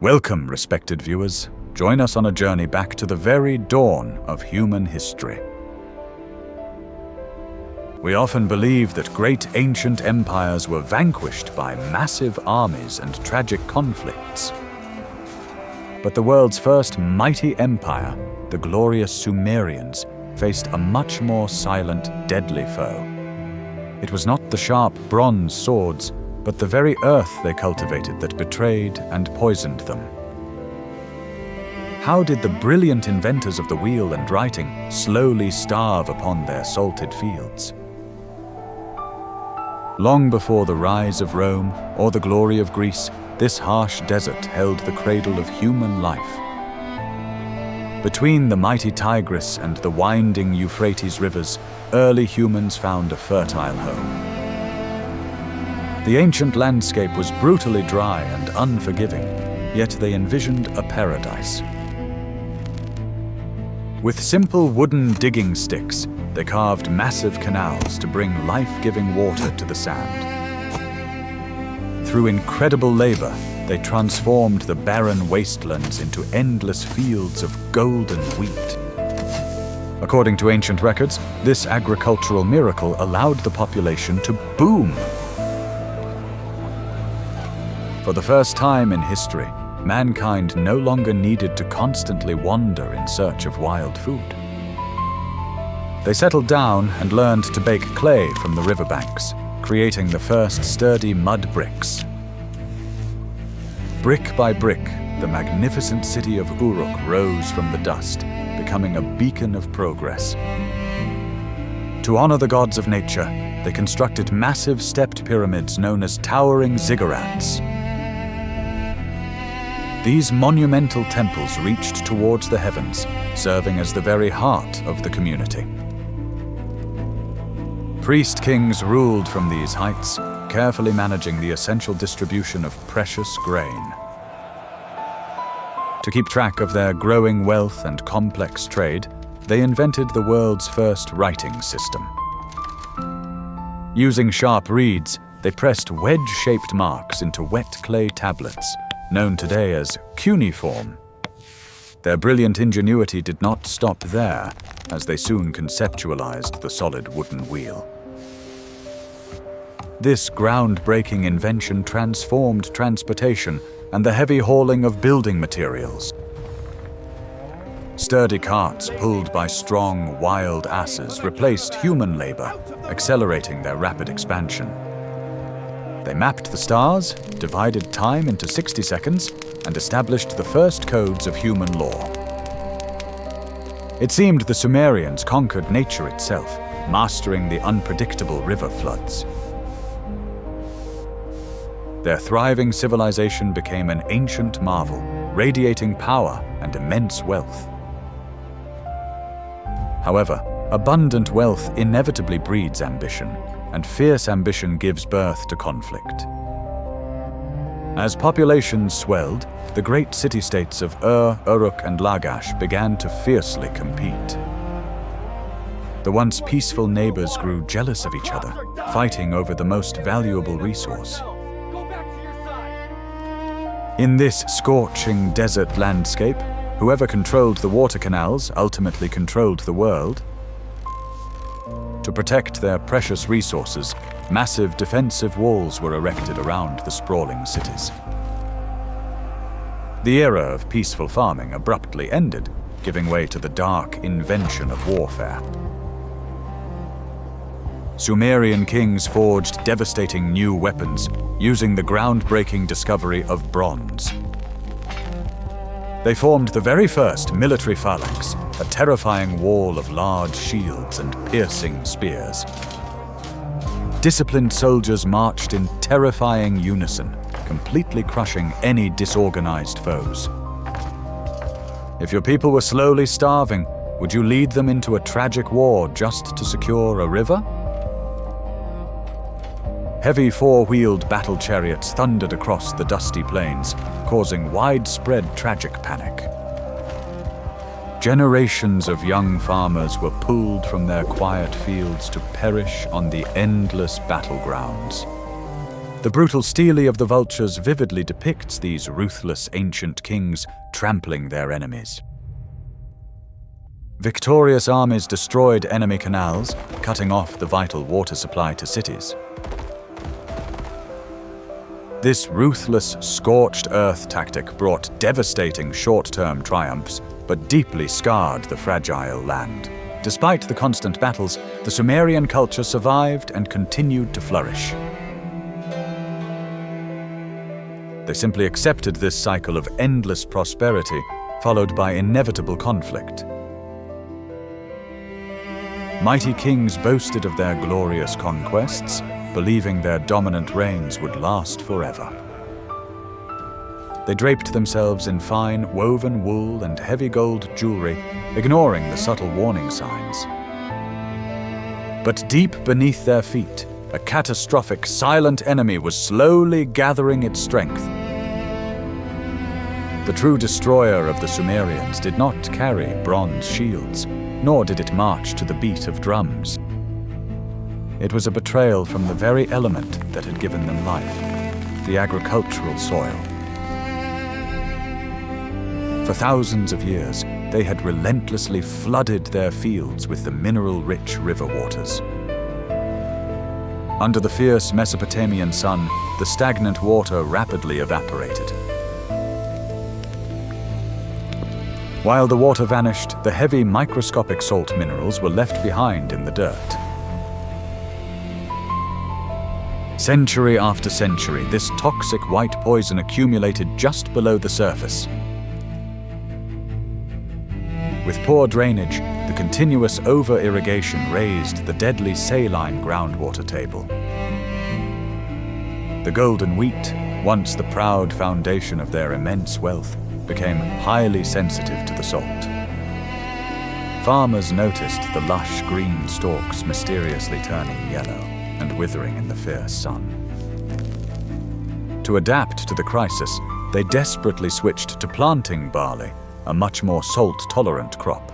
Welcome, respected viewers. Join us on a journey back to the very dawn of human history. We often believe that great ancient empires were vanquished by massive armies and tragic conflicts. But the world's first mighty empire, the glorious Sumerians, faced a much more silent, deadly foe. It was not the sharp bronze swords, but the very earth they cultivated that betrayed and poisoned them. How did the brilliant inventors of the wheel and writing slowly starve upon their salted fields? Long before the rise of Rome or the glory of Greece, this harsh desert held the cradle of human life. Between the mighty Tigris and the winding Euphrates rivers, early humans found a fertile home. The ancient landscape was brutally dry and unforgiving, yet they envisioned a paradise. With simple wooden digging sticks, they carved massive canals to bring life-giving water to the sand. Through incredible labor, they transformed the barren wastelands into endless fields of golden wheat. According to ancient records, this agricultural miracle allowed the population to boom. For the first time in history, mankind no longer needed to constantly wander in search of wild food. They settled down and learned to bake clay from the riverbanks, creating the first sturdy mud bricks. Brick by brick, the magnificent city of Uruk rose from the dust, becoming a beacon of progress. To honor the gods of nature, they constructed massive stepped pyramids known as towering ziggurats. These monumental temples reached towards the heavens, serving as the very heart of the community. Priest kings ruled from these heights, carefully managing the essential distribution of precious grain. To keep track of their growing wealth and complex trade, they invented the world's first writing system. Using sharp reeds, they pressed wedge-shaped marks into wet clay tablets, known today as cuneiform. Their brilliant ingenuity did not stop there, as they soon conceptualized the solid wooden wheel. This groundbreaking invention transformed transportation and the heavy hauling of building materials. Sturdy carts pulled by strong, wild asses replaced human labor, accelerating their rapid expansion. They mapped the stars, divided time into 60 seconds, and established the first codes of human law. It seemed the Sumerians conquered nature itself, mastering the unpredictable river floods. Their thriving civilization became an ancient marvel, radiating power and immense wealth. However, abundant wealth inevitably breeds ambition, and fierce ambition gives birth to conflict. As populations swelled, the great city-states of Uruk, and Lagash began to fiercely compete. The once peaceful neighbors grew jealous of each other, fighting over the most valuable resource. In this scorching desert landscape, whoever controlled the water canals ultimately controlled the world. To protect their precious resources, massive defensive walls were erected around the sprawling cities. The era of peaceful farming abruptly ended, giving way to the dark invention of warfare. Sumerian kings forged devastating new weapons, using the groundbreaking discovery of bronze. They formed the very first military phalanx, a terrifying wall of large shields and piercing spears. Disciplined soldiers marched in terrifying unison, completely crushing any disorganized foes. If your people were slowly starving, would you lead them into a tragic war just to secure a river? Heavy four-wheeled battle chariots thundered across the dusty plains, causing widespread tragic panic. Generations of young farmers were pulled from their quiet fields to perish on the endless battlegrounds. The brutal stele of the vultures vividly depicts these ruthless ancient kings trampling their enemies. Victorious armies destroyed enemy canals, cutting off the vital water supply to cities. This ruthless, scorched earth tactic brought devastating short-term triumphs, but deeply scarred the fragile land. Despite the constant battles, the Sumerian culture survived and continued to flourish. They simply accepted this cycle of endless prosperity, followed by inevitable conflict. Mighty kings boasted of their glorious conquests, believing their dominant reigns would last forever. They draped themselves in fine, woven wool and heavy gold jewelry, ignoring the subtle warning signs. But deep beneath their feet, a catastrophic, silent enemy was slowly gathering its strength. The true destroyer of the Sumerians did not carry bronze shields, nor did it march to the beat of drums. It was a betrayal from the very element that had given them life, the agricultural soil. For thousands of years, they had relentlessly flooded their fields with the mineral-rich river waters. Under the fierce Mesopotamian sun, the stagnant water rapidly evaporated. While the water vanished, the heavy microscopic salt minerals were left behind in the dirt. Century after century, this toxic white poison accumulated just below the surface. With poor drainage, the continuous over-irrigation raised the deadly saline groundwater table. The golden wheat, once the proud foundation of their immense wealth, became highly sensitive to the salt. Farmers noticed the lush green stalks mysteriously turning yellow and withering in the fierce sun. To adapt to the crisis, they desperately switched to planting barley, a much more salt-tolerant crop.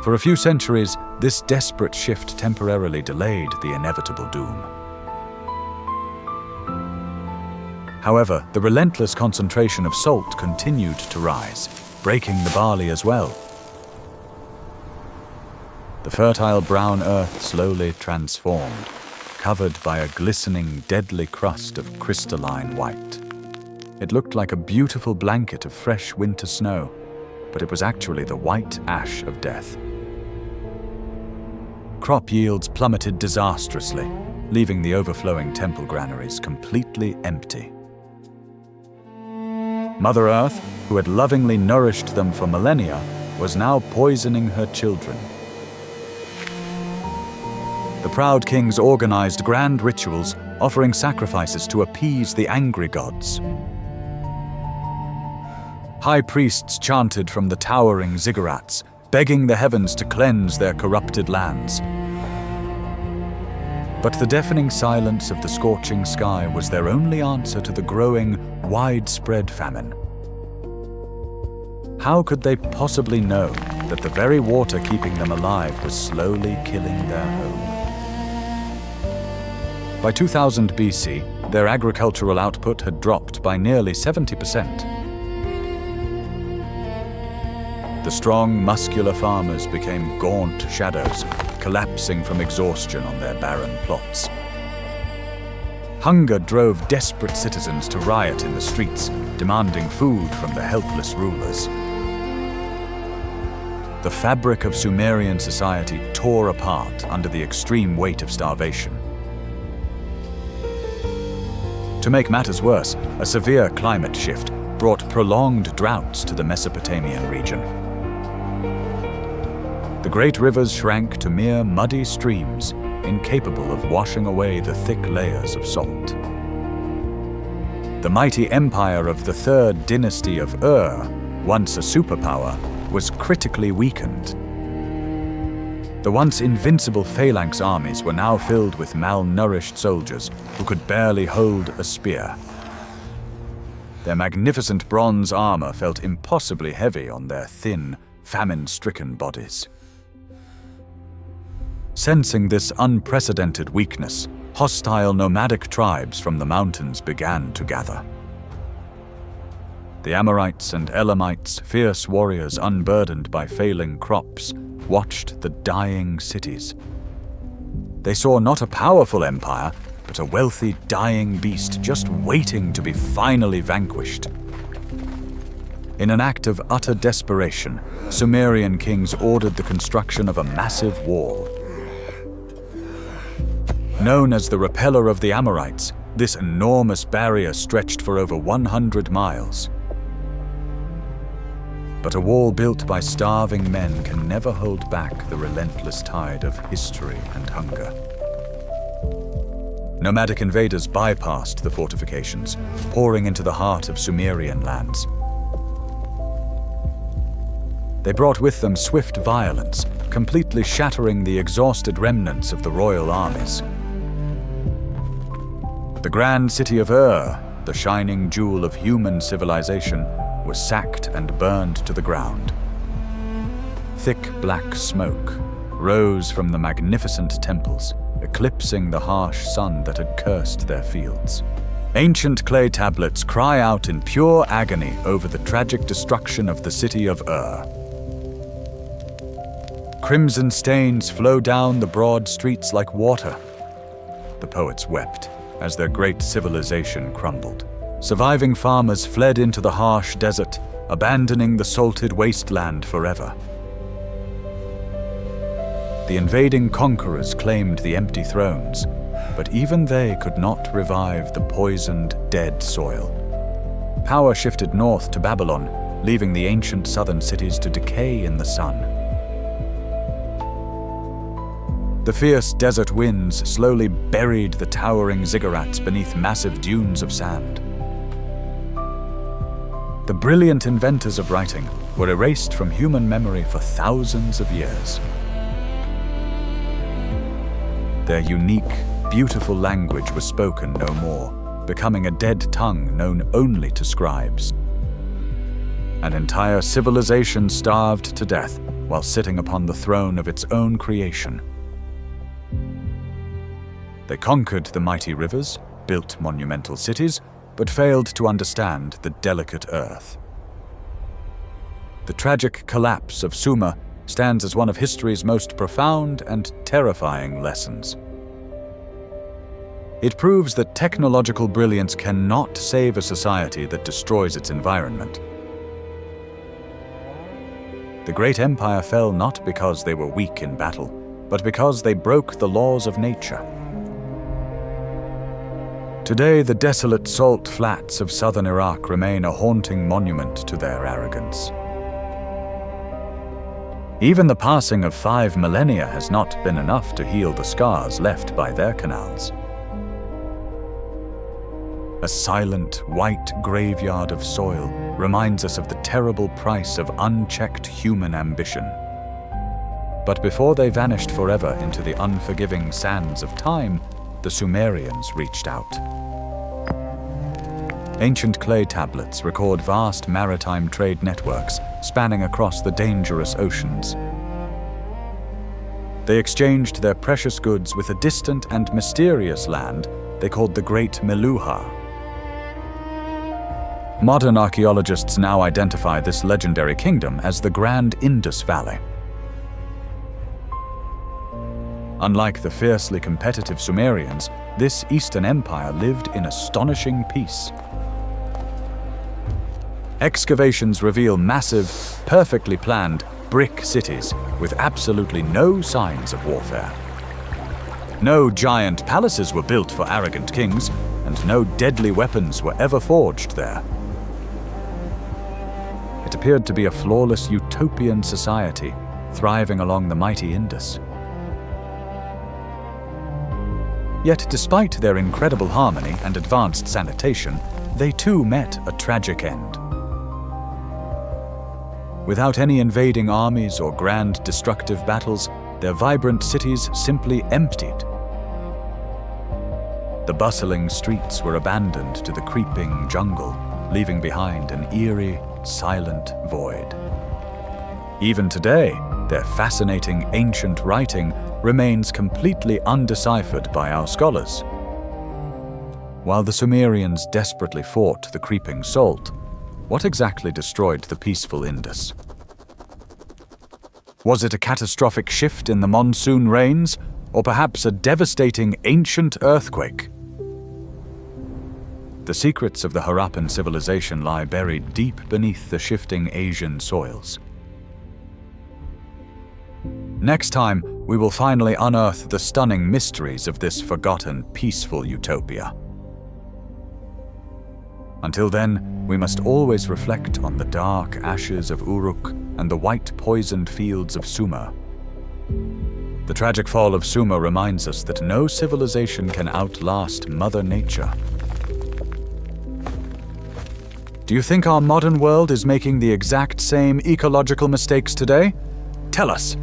For a few centuries, this desperate shift temporarily delayed the inevitable doom. However, the relentless concentration of salt continued to rise, breaking the barley as well. The fertile brown earth slowly transformed, covered by a glistening, deadly crust of crystalline white. It looked like a beautiful blanket of fresh winter snow, but it was actually the white ash of death. Crop yields plummeted disastrously, leaving the overflowing temple granaries completely empty. Mother Earth, who had lovingly nourished them for millennia, was now poisoning her children. The proud kings organized grand rituals, offering sacrifices to appease the angry gods. High priests chanted from the towering ziggurats, begging the heavens to cleanse their corrupted lands. But the deafening silence of the scorching sky was their only answer to the growing, widespread famine. How could they possibly know that the very water keeping them alive was slowly killing their home? By 2000 BC, their agricultural output had dropped by nearly 70%. The strong, muscular farmers became gaunt shadows, collapsing from exhaustion on their barren plots. Hunger drove desperate citizens to riot in the streets, demanding food from the helpless rulers. The fabric of Sumerian society tore apart under the extreme weight of starvation. To make matters worse, a severe climate shift brought prolonged droughts to the Mesopotamian region. The great rivers shrank to mere muddy streams, incapable of washing away the thick layers of salt. The mighty empire of the third dynasty of Ur, once a superpower, was critically weakened. The once invincible phalanx armies were now filled with malnourished soldiers who could barely hold a spear. Their magnificent bronze armor felt impossibly heavy on their thin, famine-stricken bodies. Sensing this unprecedented weakness, hostile nomadic tribes from the mountains began to gather. The Amorites and Elamites, fierce warriors unburdened by failing crops, watched the dying cities. They saw not a powerful empire, but a wealthy, dying beast just waiting to be finally vanquished. In an act of utter desperation, Sumerian kings ordered the construction of a massive wall. Known as the Repeller of the Amorites, this enormous barrier stretched for over 100 miles. But a wall built by starving men can never hold back the relentless tide of history and hunger. Nomadic invaders bypassed the fortifications, pouring into the heart of Sumerian lands. They brought with them swift violence, completely shattering the exhausted remnants of the royal armies. The grand city of Ur, the shining jewel of human civilization, was sacked and burned to the ground. Thick black smoke rose from the magnificent temples, eclipsing the harsh sun that had cursed their fields. Ancient clay tablets cry out in pure agony over the tragic destruction of the city of Ur. Crimson stains flow down the broad streets like water. The poets wept as their great civilization crumbled. Surviving farmers fled into the harsh desert, abandoning the salted wasteland forever. The invading conquerors claimed the empty thrones, but even they could not revive the poisoned, dead soil. Power shifted north to Babylon, leaving the ancient southern cities to decay in the sun. The fierce desert winds slowly buried the towering ziggurats beneath massive dunes of sand. The brilliant inventors of writing were erased from human memory for thousands of years. Their unique, beautiful language was spoken no more, becoming a dead tongue known only to scribes. An entire civilization starved to death while sitting upon the throne of its own creation. They conquered the mighty rivers, built monumental cities, but failed to understand the delicate earth. The tragic collapse of Sumer stands as one of history's most profound and terrifying lessons. It proves that technological brilliance cannot save a society that destroys its environment. The great empire fell not because they were weak in battle, but because they broke the laws of nature. Today, the desolate salt flats of southern Iraq remain a haunting monument to their arrogance. Even the passing of 5 millennia has not been enough to heal the scars left by their canals. A silent, white graveyard of soil reminds us of the terrible price of unchecked human ambition. But before they vanished forever into the unforgiving sands of time, the Sumerians reached out. Ancient clay tablets record vast maritime trade networks spanning across the dangerous oceans. They exchanged their precious goods with a distant and mysterious land they called the Great Meluha. Modern archaeologists now identify this legendary kingdom as the Grand Indus Valley. Unlike the fiercely competitive Sumerians, this Eastern Empire lived in astonishing peace. Excavations reveal massive, perfectly planned brick cities with absolutely no signs of warfare. No giant palaces were built for arrogant kings, and no deadly weapons were ever forged there. It appeared to be a flawless utopian society, thriving along the mighty Indus. Yet despite their incredible harmony and advanced sanitation, they too met a tragic end. Without any invading armies or grand destructive battles, their vibrant cities simply emptied. The bustling streets were abandoned to the creeping jungle, leaving behind an eerie, silent void. Even today, their fascinating ancient writing remains completely undeciphered by our scholars. While the Sumerians desperately fought the creeping salt, what exactly destroyed the peaceful Indus? Was it a catastrophic shift in the monsoon rains, or perhaps a devastating ancient earthquake? The secrets of the Harappan civilization lie buried deep beneath the shifting Asian soils. Next time, we will finally unearth the stunning mysteries of this forgotten, peaceful utopia. Until then, we must always reflect on the dark ashes of Uruk and the white poisoned fields of Sumer. The tragic fall of Sumer reminds us that no civilization can outlast Mother Nature. Do you think our modern world is making the exact same ecological mistakes today? Tell us!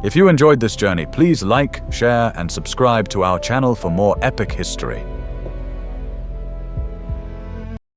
If you enjoyed this journey, please like, share, and subscribe to our channel for more epic history.